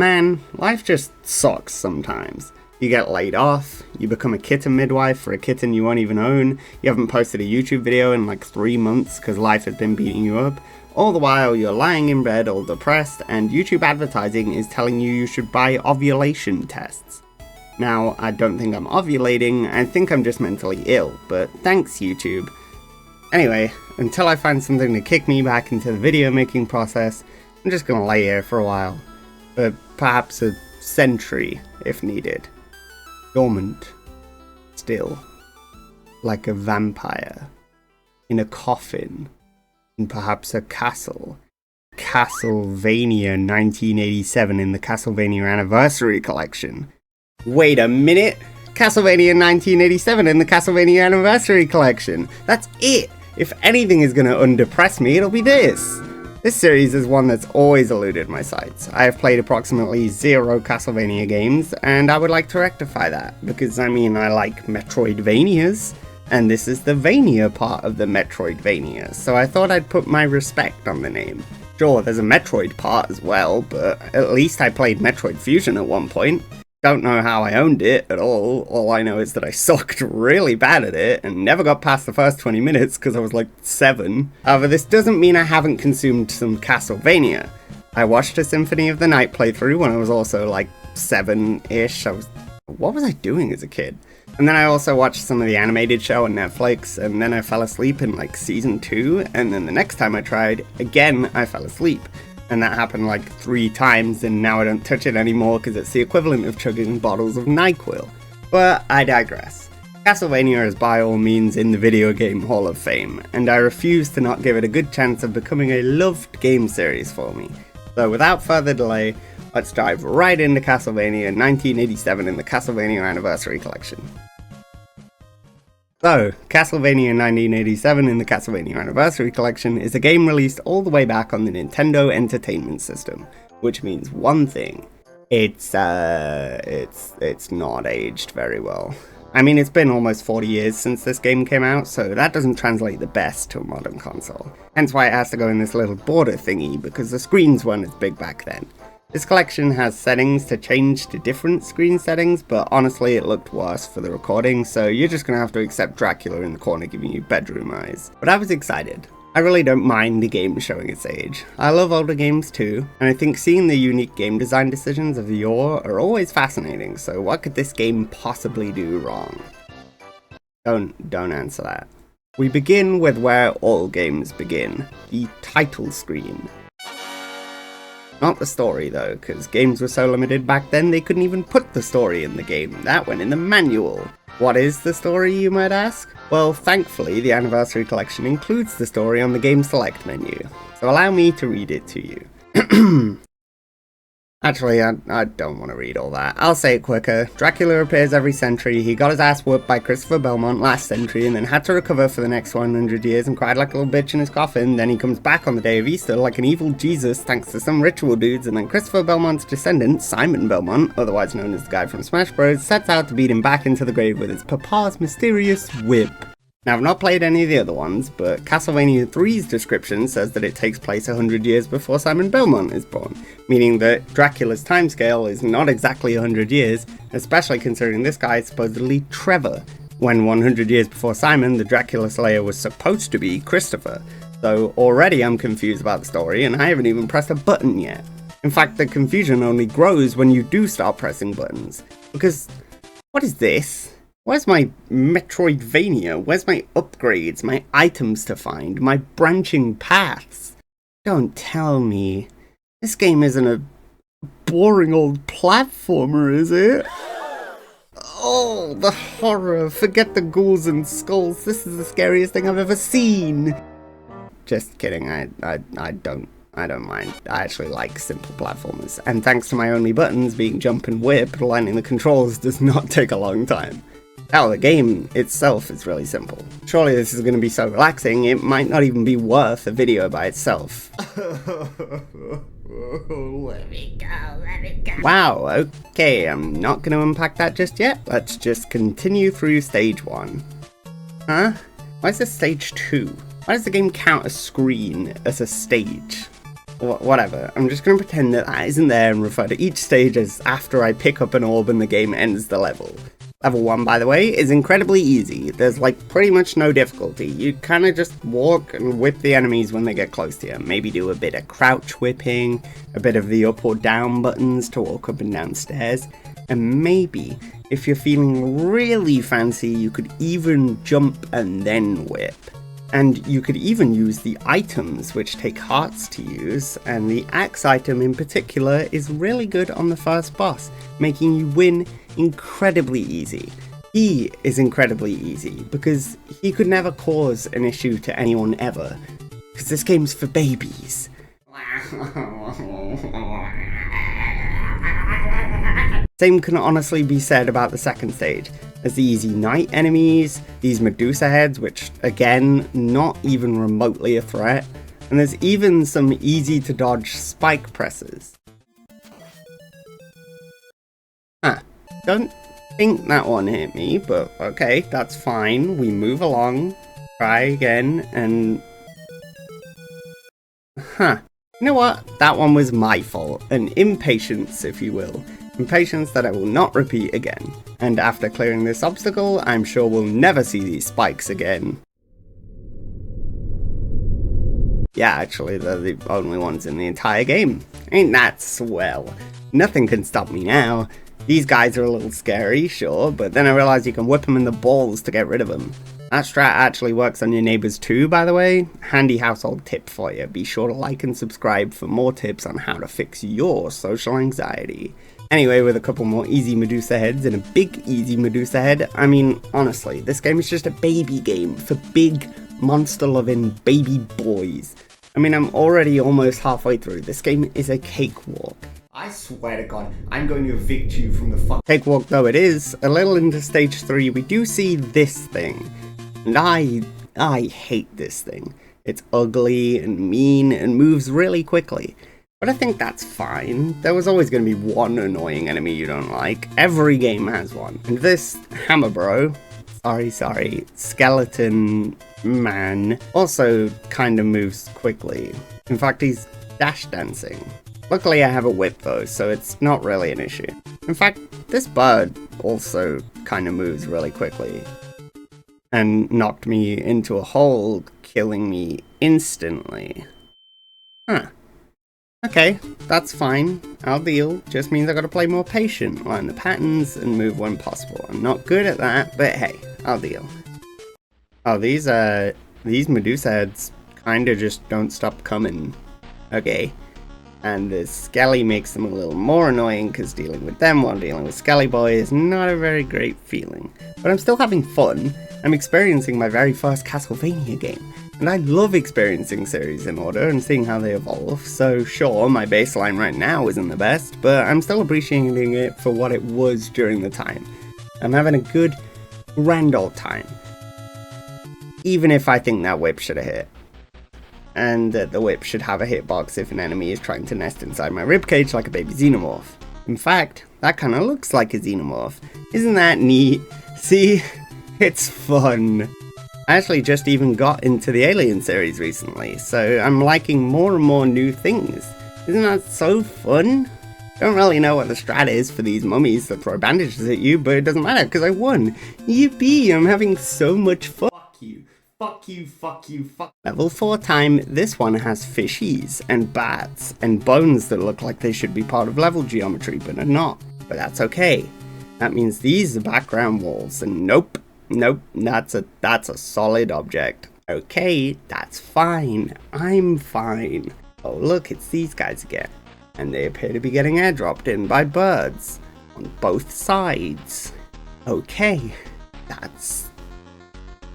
Man, life just sucks sometimes. You get laid off, you become a kitten midwife for a kitten you won't even own, you haven't posted a YouTube video in like 3 months because life has been beating you up, all the while you're lying in bed all depressed and YouTube advertising is telling you should buy ovulation tests. Now, I don't think I'm ovulating, I think I'm just mentally ill, but thanks YouTube. Anyway, until I find something to kick me back into the video making process, I'm just gonna lay here for a while. For perhaps a century, if needed. Dormant. Still. Like a vampire. In a coffin. In perhaps a castle. Castlevania 1987 in the Castlevania Anniversary Collection. Wait a minute! Castlevania 1987 in the Castlevania Anniversary Collection! That's it! If anything is gonna undepress me, it'll be this! This series is one that's always eluded my sights. I have played approximately 0 Castlevania games, and I would like to rectify that, because I mean I like Metroidvanias, and this is the Vania part of the Metroidvania, so I thought I'd put my respect on the name. Sure, there's a Metroid part as well, but at least I played Metroid Fusion at one point. Don't know how I owned it at all I know is that I sucked really bad at it and never got past the first 20 minutes because I was like 7. However, this doesn't mean I haven't consumed some Castlevania. I watched a Symphony of the Night playthrough when I was also like 7-ish. What was I doing as a kid? And then I also watched some of the animated show on Netflix, and then I fell asleep in like season 2, and then the next time I tried, again I fell asleep. And that happened like 3 times, and now I don't touch it anymore because it's the equivalent of chugging bottles of NyQuil. But I digress. Castlevania is by all means in the video game Hall of Fame, and I refuse to not give it a good chance of becoming a loved game series for me. So without further delay, let's dive right into Castlevania 1987 in the Castlevania Anniversary Collection. So, Castlevania 1987 in the Castlevania Anniversary Collection is a game released all the way back on the Nintendo Entertainment System, which means one thing. It's not aged very well. I mean, it's been almost 40 years since this game came out, so that doesn't translate the best to a modern console. Hence why it has to go in this little border thingy, because the screens weren't as big back then. This collection has settings to change to different screen settings, but honestly it looked worse for the recording, so you're just gonna have to accept Dracula in the corner giving you bedroom eyes. But I was excited. I really don't mind the game showing its age. I love older games too, and I think seeing the unique game design decisions of yore are always fascinating, so what could this game possibly do wrong? Don't answer that. We begin with where all games begin, the title screen. Not the story though, because games were so limited back then they couldn't even put the story in the game. That went in the manual. What is the story, you might ask? Well, thankfully the Anniversary Collection includes the story on the Game Select menu, so allow me to read it to you. Actually, I don't want to read all that. I'll say it quicker. Dracula appears every century. He got his ass whooped by Christopher Belmont last century and then had to recover for the next 100 years and cried like a little bitch in his coffin. Then he comes back on the day of Easter like an evil Jesus thanks to some ritual dudes, and then Christopher Belmont's descendant, Simon Belmont, otherwise known as the guy from Smash Bros, sets out to beat him back into the grave with his papa's mysterious whip. Now, I've not played any of the other ones, but Castlevania 3's description says that it takes place 100 years before Simon Belmont is born, meaning that Dracula's timescale is not exactly 100 years, especially considering this guy is supposedly Trevor, when 100 years before Simon, the Dracula Slayer was supposed to be Christopher. So already I'm confused about the story, and I haven't even pressed a button yet. In fact, the confusion only grows when you do start pressing buttons, because what is this? Where's my Metroidvania? Where's my upgrades, my items to find, my branching paths? Don't tell me. This game isn't a boring old platformer, is it? Oh, the horror. Forget the ghouls and skulls. This is the scariest thing I've ever seen. Just kidding. I don't mind. I actually like simple platformers. And thanks to my only buttons being jump and whip, learning the controls does not take a long time. Hell, the game itself is really simple. Surely this is going to be so relaxing, it might not even be worth a video by itself. Let me go. Wow, okay, I'm not going to unpack that just yet. Let's just continue through stage 1. Huh? Why is this stage 2? Why does the game count a screen as a stage? Whatever. I'm just going to pretend that that isn't there and refer to each stage as after I pick up an orb and the game ends the level. Level 1, by the way, is incredibly easy. There's like pretty much no difficulty. You kind of just walk and whip the enemies when they get close to you. Maybe do a bit of crouch whipping, a bit of the up or down buttons to walk up and down stairs, and maybe, if you're feeling really fancy, you could even jump and then whip. And you could even use the items, which take hearts to use, and the axe item in particular is really good on the first boss, making you win incredibly easy. He is incredibly easy, because he could never cause an issue to anyone ever, because this game's for babies. Same can honestly be said about the second stage. There's the easy night enemies, these Medusa heads, which again, not even remotely a threat, and there's even some easy to dodge spike presses. Don't think that one hit me, but okay, that's fine. We move along, try again, and... You know what? That one was my fault. An impatience, if you will. Impatience that I will not repeat again. And after clearing this obstacle, I'm sure we'll never see these spikes again. Yeah, actually, they're the only ones in the entire game. Ain't that swell? Nothing can stop me now. These guys are a little scary, sure, but then I realized you can whip them in the balls to get rid of them. That strat actually works on your neighbors too, by the way. Handy household tip for you. Be sure to like and subscribe for more tips on how to fix your social anxiety. Anyway, with a couple more easy Medusa heads and a big easy Medusa head, I mean, honestly, this game is just a baby game for big, monster-loving baby boys. I mean, I'm already almost halfway through. This game is a cakewalk. I swear to God, I'm going to evict you from the cakewalk though it is. A little into stage 3, we do see this thing. And I hate this thing. It's ugly and mean and moves really quickly. But I think that's fine. There was always going to be one annoying enemy you don't like. Every game has one. And this hammer bro, sorry, skeleton man, also kind of moves quickly. In fact, he's dash dancing. Luckily I have a whip though, so it's not really an issue. In fact, this bird also kind of moves really quickly. And knocked me into a hole, killing me instantly. Okay, that's fine. I'll deal. Just means I gotta play more patient, learn the patterns, and move when possible. I'm not good at that, but hey, I'll deal. Oh, these Medusa heads kinda just don't stop coming. Okay. And the Skelly makes them a little more annoying, because dealing with them while dealing with Skelly Boy is not a very great feeling. But I'm still having fun. I'm experiencing my very first Castlevania game. And I love experiencing series in order and seeing how they evolve, so sure, my baseline right now isn't the best, but I'm still appreciating it for what it was during the time. I'm having a good, grand old time. Even if I think that whip should have hit. And that the whip should have a hitbox if an enemy is trying to nest inside my ribcage like a baby xenomorph. In fact, that kinda looks like a xenomorph. Isn't that neat? See? It's fun. I actually just even got into the Alien series recently, so I'm liking more and more new things. Isn't that so fun? Don't really know what the strat is for these mummies that throw bandages at you, but it doesn't matter because I won. Yippee, I'm having so much fun. Fuck you. Level 4 time, this one has fishies and bats and bones that look like they should be part of level geometry, but are not. But that's okay. That means these are background walls, and nope, that's a solid object. Okay, that's fine. I'm fine. Oh look, it's these guys again. And they appear to be getting airdropped in by birds. On both sides. Okay, that's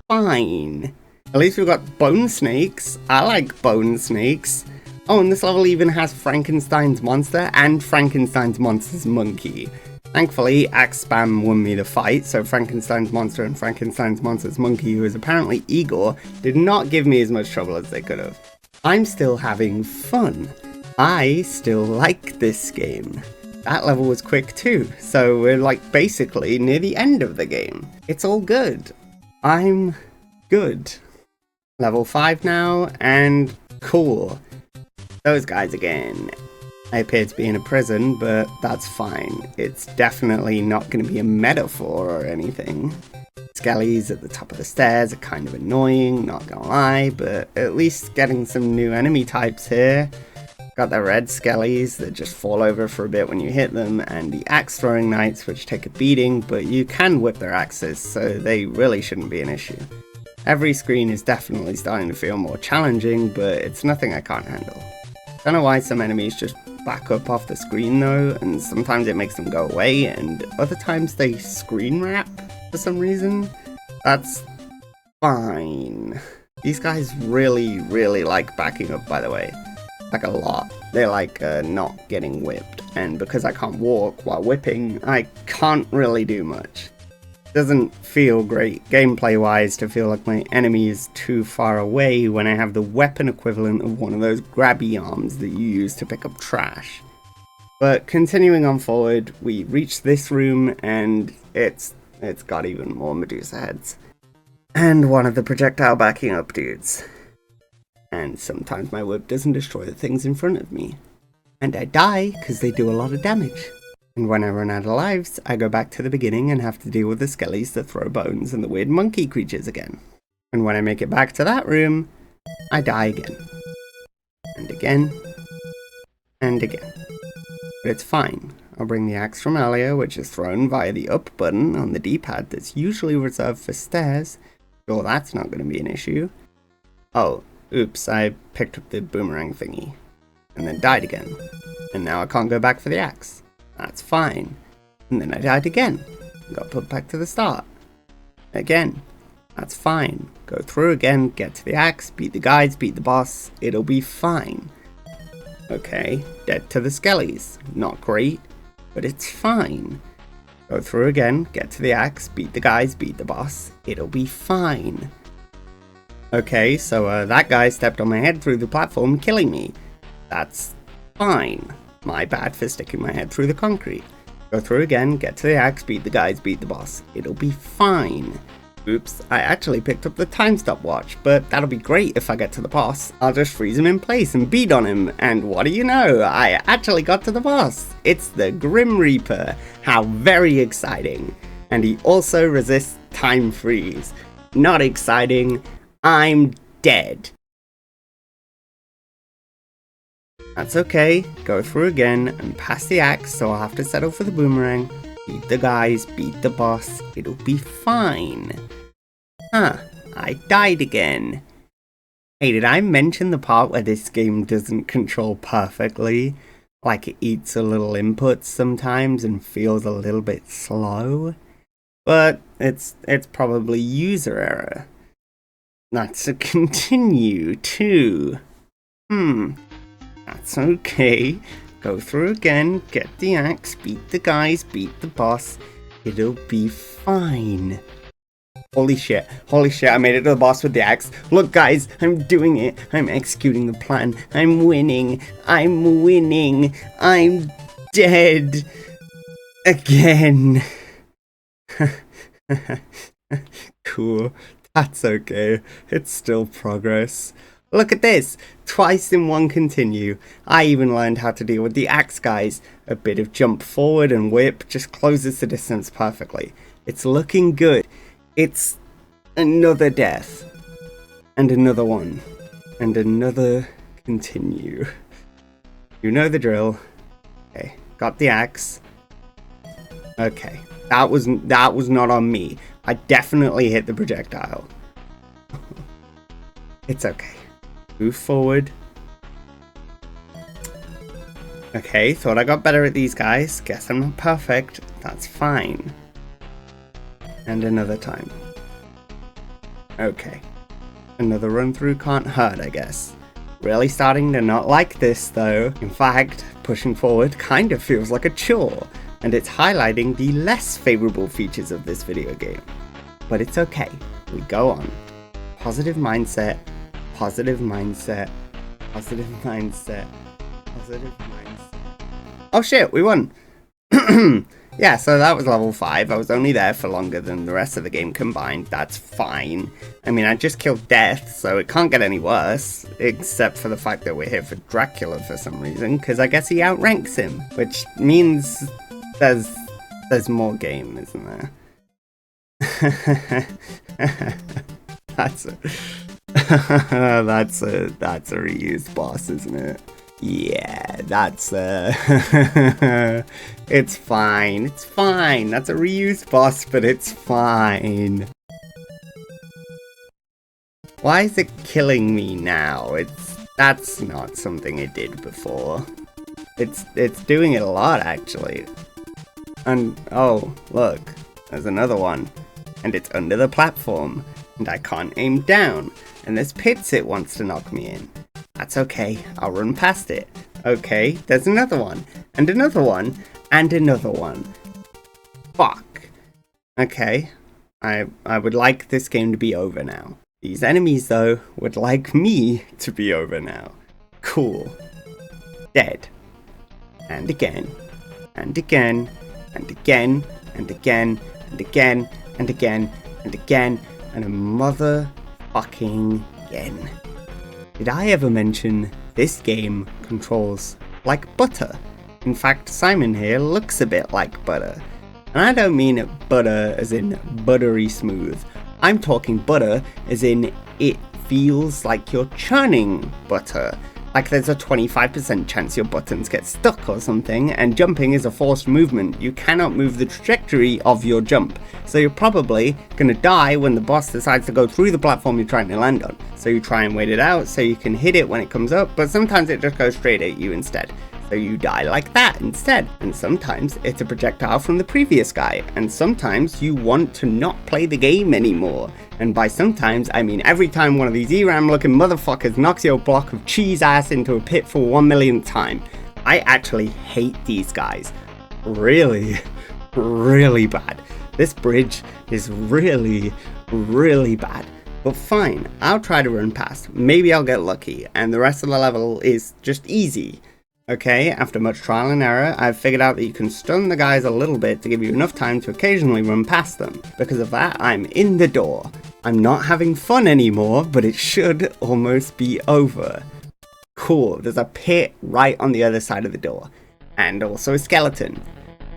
fine. At least we've got bone snakes. I like bone snakes. Oh, and this level even has Frankenstein's monster and Frankenstein's monster's monkey. Thankfully, Axe Spam won me the fight, so Frankenstein's monster and Frankenstein's monster's monkey, who is apparently Igor, did not give me as much trouble as they could have. I'm still having fun. I still like this game. That level was quick too, so we're like basically near the end of the game. It's all good. I'm good. Level 5 now, and cool. Those guys again. I appear to be in a prison, but that's fine. It's definitely not going to be a metaphor or anything. Skellies at the top of the stairs are kind of annoying, not gonna lie, but at least getting some new enemy types here. Got the red skellies that just fall over for a bit when you hit them, and the axe throwing knights which take a beating, but you can whip their axes, so they really shouldn't be an issue. Every screen is definitely starting to feel more challenging, but it's nothing I can't handle. Don't know why some enemies just back up off the screen though, and sometimes it makes them go away, and other times they screen wrap for some reason. That's fine. These guys really like backing up, by the way. Like a lot. They like not getting whipped, and because I can't walk while whipping, I can't really do much. Doesn't feel great gameplay wise to feel like my enemy is too far away when I have the weapon equivalent of one of those grabby arms that you use to pick up trash. But continuing on forward, we reach this room and it's got even more Medusa heads. And one of the projectile backing up dudes. And sometimes my whip doesn't destroy the things in front of me. And I die because they do a lot of damage. And when I run out of lives, I go back to the beginning and have to deal with the skellies that throw bones and the weird monkey creatures again. And when I make it back to that room, I die again. And again. And again. But it's fine. I'll bring the axe from earlier, which is thrown via the up button on the D-pad that's usually reserved for stairs. Sure, that's not going to be an issue. Oh, oops, I picked up the boomerang thingy. And then died again. And now I can't go back for the axe. That's fine. And then I died again. Got put back to the start. Again. That's fine. Go through again, get to the axe, beat the guys, beat the boss. It'll be fine. Okay, dead to the skellies. Not great, but it's fine. Go through again, get to the axe, beat the guys, beat the boss. It'll be fine. Okay, so that guy stepped on my head through the platform, killing me. That's fine. My bad for sticking my head through the concrete. Go through again, get to the axe, beat the guys, beat the boss. It'll be fine. Oops, I actually picked up the time stopwatch, but that'll be great if I get to the boss. I'll just freeze him in place and beat on him, and what do you know? I actually got to the boss. It's the Grim Reaper. How very exciting. And he also resists time freeze. Not exciting. I'm dead. That's okay, go through again and pass the axe, so I'll have to settle for the boomerang. Beat the guys, beat the boss, it'll be fine. Huh, I died again. Hey, did I mention the part where this game doesn't control perfectly? Like it eats a little inputs sometimes and feels a little bit slow? But it's probably user error. That's a continue too. That's okay. Go through again, get the axe, beat the guys, beat the boss. It'll be fine. Holy shit, I made it to the boss with the axe. Look guys, I'm doing it. I'm executing the plan. I'm winning. I'm dead. Again. Cool. That's okay. It's still progress. Look at this! Twice in one continue. I even learned how to deal with the axe guys. A bit of jump forward and whip just closes the distance perfectly. It's looking good. It's another death. And another one. And another continue. You know the drill. Okay, got the axe. Okay, that was not on me. I definitely hit the projectile. It's okay. Move forward. Okay, thought I got better at these guys. Guess I'm not perfect. That's fine. And another time. Okay. Another run through can't hurt, I guess. Really starting to not like this though. In fact, pushing forward kind of feels like a chore. And it's highlighting the less favorable features of this video game. But it's okay. We go on. Positive mindset. Positive mindset, positive mindset, positive mindset. Oh shit, we won. Yeah, so that was level 5. I was only there for longer than the rest of the game combined. That's fine. I mean, I just killed Death, so it can't get any worse. Except for the fact that we're here for Dracula for some reason, because I guess he outranks him. Which means there's more game, isn't there? that's a that's a reused boss, isn't it? Yeah, that's it's fine. It's fine. That's a reused boss, but it's fine. Why is it killing me now? That's not something it did before. It's doing it a lot, actually. And oh, look, there's another one. And it's under the platform. And I can't aim down. And there's pits it wants to knock me in. That's okay, I'll run past it. Okay, there's another one. And another one. And another one. Fuck. Okay, I would like this game to be over now. These enemies, though, would like me to be over now. Cool. Dead. And again. And again. And again. And again. And again. And again. And again. And a motherfucking again. Did I ever mention this game controls like butter? In fact, Simon here looks a bit like butter. And I don't mean butter as in buttery smooth. I'm talking butter as in it feels like you're churning butter. Like there's a 25% chance your buttons get stuck or something, and jumping is a forced movement. You cannot move the trajectory of your jump. So you're probably gonna die when the boss decides to go through the platform you're trying to land on. So you try and wait it out so you can hit it when it comes up, but sometimes it just goes straight at you instead. So you die like that instead. And sometimes it's a projectile from the previous guy. And sometimes you want to not play the game anymore. And by sometimes, I mean every time one of these ERAM looking motherfuckers knocks your block of cheese ass into a pit for 1 millionth time. I actually hate these guys. Really, really bad. This bridge is really, really bad. But fine, I'll try to run past. Maybe I'll get lucky. And the rest of the level is just easy. Okay, after much trial and error, I've figured out that you can stun the guys a little bit to give you enough time to occasionally run past them. Because of that, I'm in the door. I'm not having fun anymore, but it should almost be over. Cool, there's a pit right on the other side of the door. And also a skeleton.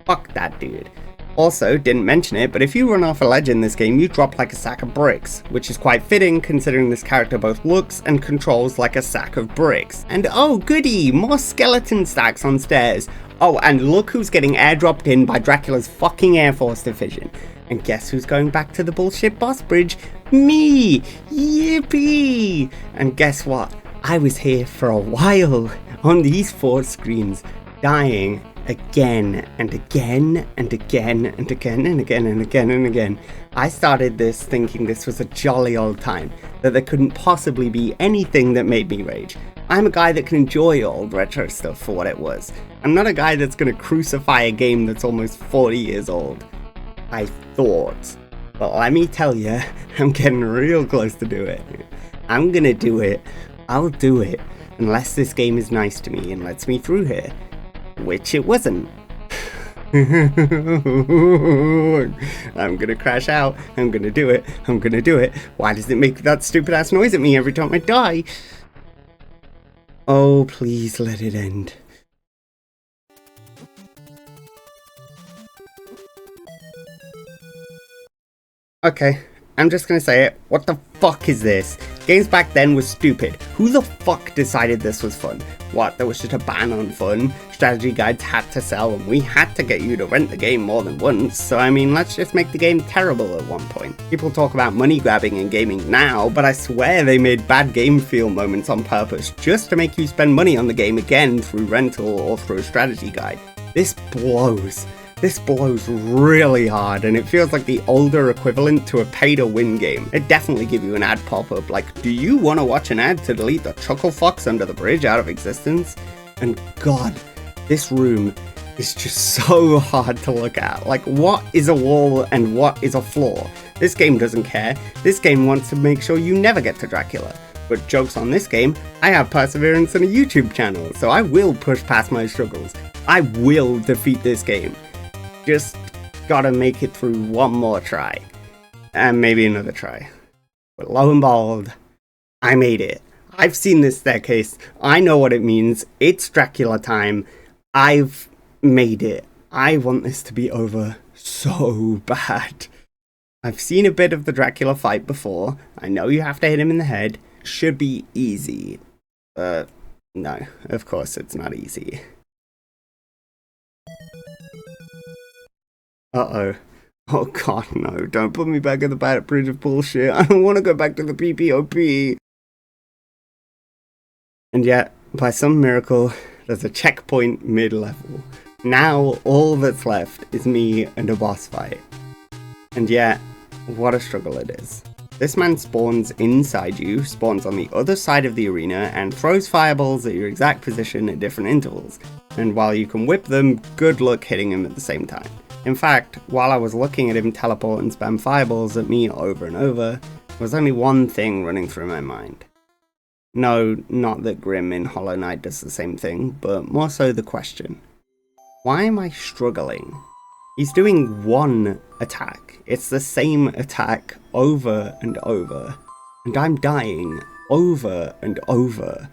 Fuck that dude. Also, didn't mention it, but if you run off a ledge in this game, you drop like a sack of bricks, which is quite fitting considering this character both looks and controls like a sack of bricks. And oh goody, more skeleton stacks on stairs. Oh, and look who's getting airdropped in by Dracula's fucking Air Force Division. And guess who's going back to the bullshit boss bridge? Me! Yippee! And guess what? I was here for a while on these 4 screens, dying again and again and again and again and again and again and again. I started this thinking this was a jolly old time, that there couldn't possibly be anything that made me rage. I'm a guy that can enjoy old retro stuff for what it was. I'm not a guy that's gonna crucify a game that's almost 40 years old. I thought. But let me tell you, I'm getting real close to do it. I'm gonna do it. I'll do it. Unless this game is nice to me and lets me through here. Which it wasn't. I'm gonna crash out. I'm gonna do it. I'm gonna do it. Why does it make that stupid ass noise at me every time I die? Oh, please let it end. Okay, I'm just gonna say it. What the fuck is this? Games back then were stupid. Who the fuck decided this was fun? What, there was just a ban on fun? Strategy guides had to sell and we had to get you to rent the game more than once, so I mean, let's just make the game terrible at one point. People talk about money grabbing in gaming now, but I swear they made bad game feel moments on purpose just to make you spend money on the game again through rental or through a strategy guide. This blows. This blows really hard, and it feels like the older equivalent to a pay-to-win game. It definitely give you an ad pop-up like, do you want to watch an ad to delete the chuckle fox under the bridge out of existence? And god, this room is just so hard to look at. Like, what is a wall and what is a floor? This game doesn't care. This game wants to make sure you never get to Dracula. But jokes on this game, I have perseverance and a YouTube channel, so I will push past my struggles. I will defeat this game. Just gotta make it through one more try. And maybe another try. But lo and behold, I made it. I've seen this staircase. I know what it means. It's Dracula time. I've made it. I want this to be over so bad. I've seen a bit of the Dracula fight before. I know you have to hit him in the head. Should be easy. No, of course it's not easy. Uh-oh. Oh god, no. Don't put me back at the bad bridge of bullshit. I don't want to go back to the PPOP. And yet, by some miracle, there's a checkpoint mid-level. Now, all that's left is me and a boss fight. And yet, what a struggle it is. This man spawns inside you, spawns on the other side of the arena, and throws fireballs at your exact position at different intervals. And while you can whip them, good luck hitting him at the same time. In fact, while I was looking at him teleport and spam fireballs at me over and over, there was only one thing running through my mind. No, not that Grim in Hollow Knight does the same thing, but more so the question. Why am I struggling? He's doing one attack. It's the same attack over and over. And I'm dying over and over.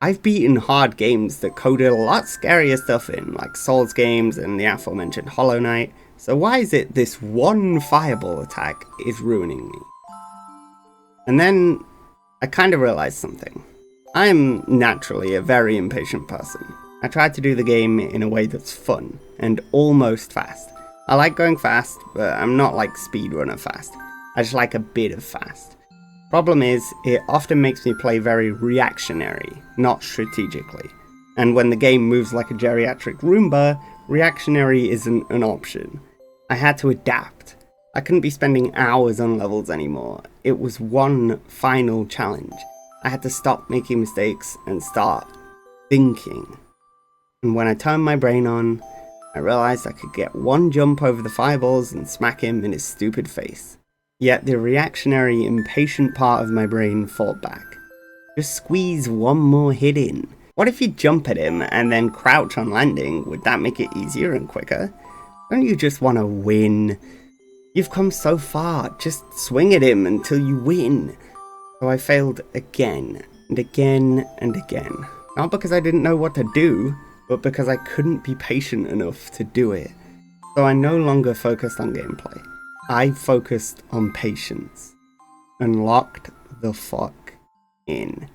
I've beaten hard games that coded a lot scarier stuff in, like Souls games and the aforementioned Hollow Knight. So why is it this one fireball attack is ruining me? And then I kind of realized something. I'm naturally a very impatient person. I tried to do the game in a way that's fun and almost fast. I like going fast, but I'm not like speedrunner fast. I just like a bit of fast. Problem is, it often makes me play very reactionary, not strategically. And when the game moves like a geriatric Roomba, reactionary isn't an option. I had to adapt. I couldn't be spending hours on levels anymore. It was one final challenge. I had to stop making mistakes and start thinking. And when I turned my brain on, I realized I could get one jump over the fireballs and smack him in his stupid face. Yet the reactionary, impatient part of my brain fought back. Just squeeze one more hit in. What if you jump at him and then crouch on landing? Would that make it easier and quicker? Don't you just want to win? You've come so far, just swing at him until you win. So I failed again, and again, and again. Not because I didn't know what to do, but because I couldn't be patient enough to do it. So I no longer focused on gameplay. I focused on patience. And locked the fuck in.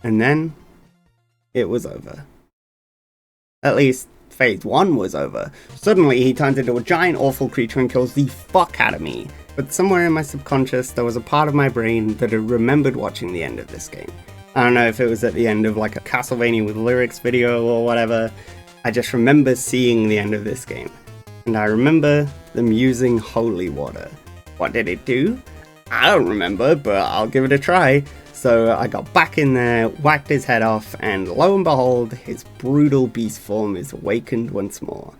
And then, it was over. At least, phase 1 was over. Suddenly, he turns into a giant awful creature and kills the fuck out of me. But somewhere in my subconscious, there was a part of my brain that had remembered watching the end of this game. I don't know if it was at the end of like a Castlevania with lyrics video or whatever. I just remember seeing the end of this game. And I remember them using holy water. What did it do? I don't remember, but I'll give it a try. So I got back in there, whacked his head off, and lo and behold, his brutal beast form is awakened once more.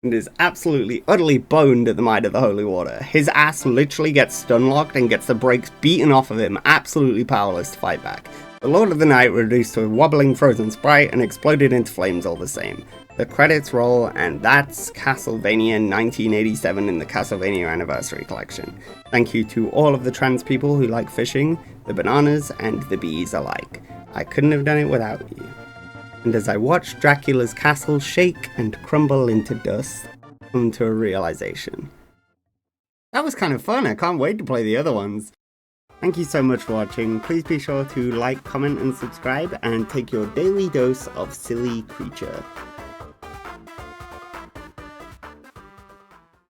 And is absolutely, utterly boned at the might of the holy water. His ass literally gets stun locked and gets the brakes beaten off of him, absolutely powerless to fight back. The Lord of the Night reduced to a wobbling frozen sprite and exploded into flames all the same. The credits roll, and that's Castlevania 1987 in the Castlevania Anniversary Collection. Thank you to all of the trans people who like fishing, the bananas, and the bees alike. I couldn't have done it without you. And as I watched Dracula's castle shake and crumble into dust, I come to a realization. That was kind of fun, I can't wait to play the other ones. Thank you so much for watching. Please be sure to like, comment, and subscribe, and take your daily dose of silly creature.